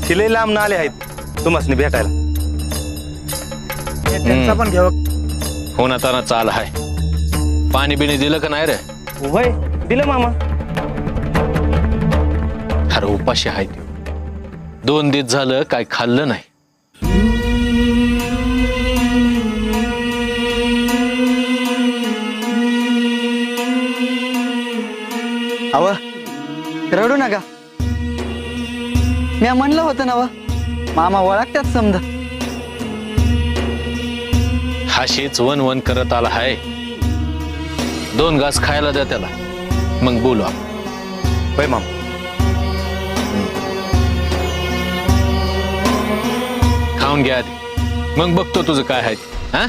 शिले लांब नाले आहेत तुम्हाला भेटायला. त्यांचा पण घ्याव. होना ताना चाल हाय. पाणी बिणी दिलं का नाही रे? वय दिलं मामा. अरे उपाशी हाय ते. 2 दिवस झालं काय खाल्लं नाही. अव रडू नका. मी म्हणलं होतं ना व मामा ओळखत्यात समजा. हाशीच वन वन करत आला हाय. 2 घास खायला द्या त्याला, मग बोलू आपण. वय मामा. खाऊन घ्या आधी, मग बघतो तुझं काय आहे. हा